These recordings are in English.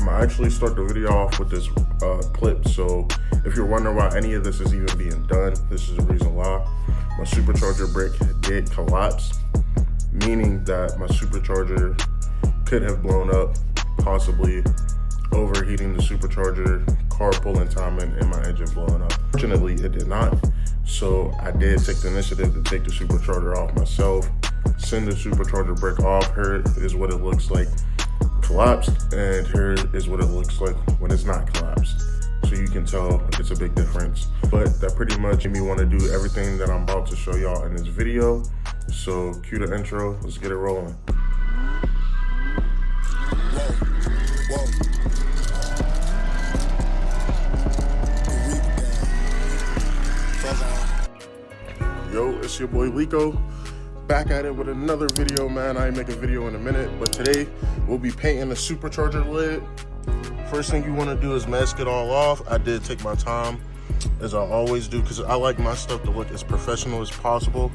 I actually start the video off with this clip. So if you're wondering why any of this is even being done, this is the reason why. My supercharger brick did collapse, meaning that my supercharger could have blown up, possibly overheating the supercharger, car pulling timing, and my engine blowing up. Fortunately, it did not. So I did take the initiative to take the supercharger off myself, send the supercharger brick off. Here is what it looks like collapsed, and here is what it looks like when it's not collapsed. So you can tell it's a big difference. But that pretty much made me want to do everything that I'm about to show y'all in this video. So cue the intro, let's get it rolling. Yo, it's your boy Lico, back at it with another video, man. I ain't make a video in a minute, but today we'll be painting the supercharger lid. First thing you want to do is mask it all off. I did take my time, as I always do, because I like my stuff to look as professional as possible.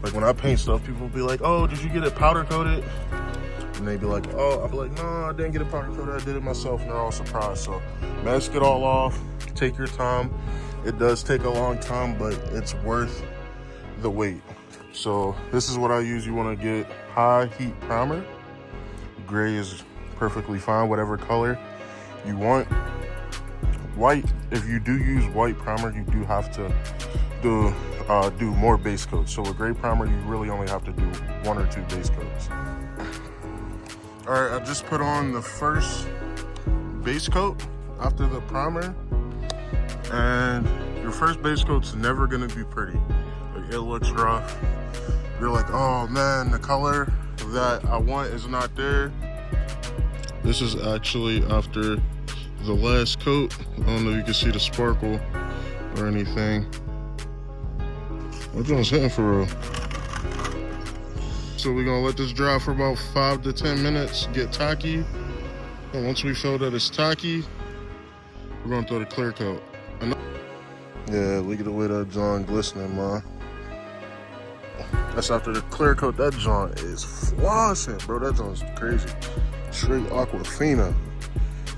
Like when I paint stuff, people will be like, oh, did you get it powder coated? And they be like, oh, I'll be like, no, I didn't get it powder coated, I did it myself, and they're all surprised. So mask it all off, take your time. It does take a long time, but it's worth the wait. So this is what I use. You want to get high heat primer. Gray is perfectly fine, whatever color you want. White, if you do use white primer, you do have to do more base coats. So with gray primer, you really only have to do 1 or 2 base coats. All right, I just put on the first base coat after the primer, and your first base coat's never gonna be pretty. Like, it looks rough. You're like, oh man, the color that I want is not there. This is actually after the last coat. I don't know if you can see the sparkle or anything. That joint's hitting for real. So we're gonna let this dry for about 5 to 10 minutes, get tacky. And once we feel that it's tacky, we're gonna throw the clear coat. Yeah, look at the way that joint glistening, man. That's after the clear coat. That joint is flossing, bro. That joint's crazy. Straight Aquafina.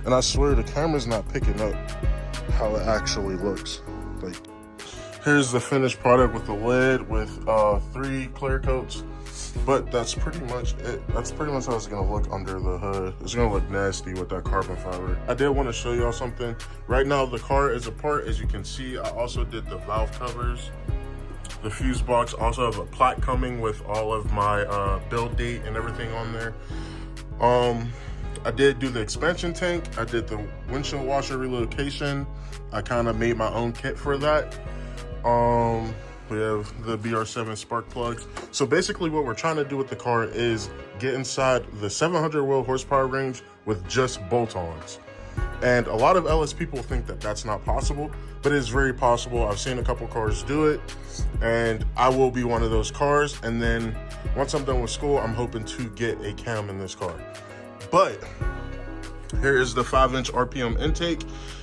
And I swear the camera's not picking up how it actually looks. Like, here's the finished product with the lid with 3 clear coats. But that's pretty much it. That's pretty much how it's gonna look under the hood. It's gonna look nasty with that carbon fiber. I did want to show y'all something. Right now the car is apart, as you can see. I also did the valve covers. The fuse box also have a plaque coming with all of my build date and everything on there. I did do the expansion tank. I did the windshield washer relocation. I kind of made my own kit for that. We have the BR7 spark plugs. So basically what we're trying to do with the car is get inside the 700 wheel horsepower range with just bolt-ons. And a lot of LS people think that that's not possible, but it is very possible. I've seen a couple cars do it, and I will be one of those cars. And then once I'm done with school, I'm hoping to get a cam in this car. But here is the 5-inch RPM intake.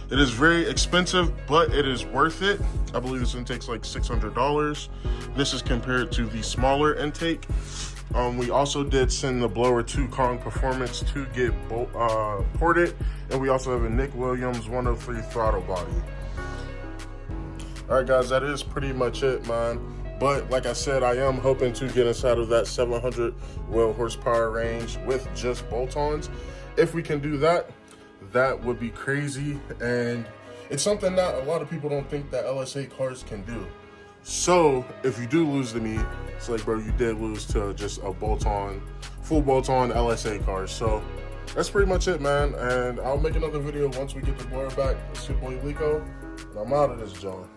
It is very expensive, but it is worth it. I believe this intake's like $600. This is compared to the smaller intake. We also did send the blower to Kong Performance to get ported, and we also have a Nick Williams 103 throttle body. All right, guys, that is pretty much it, man. But like I said, I am hoping to get inside of that 700 wheel horsepower range with just bolt-ons. If we can do that, that would be crazy. And it's something that a lot of people don't think that LSA cars can do. So if you do lose to me, it's like, bro, you did lose to just a bolt-on, full bolt-on LSA car. So that's pretty much it, man. And I'll make another video once we get the blower back. It's your boy Lico, and I'm out of this joint.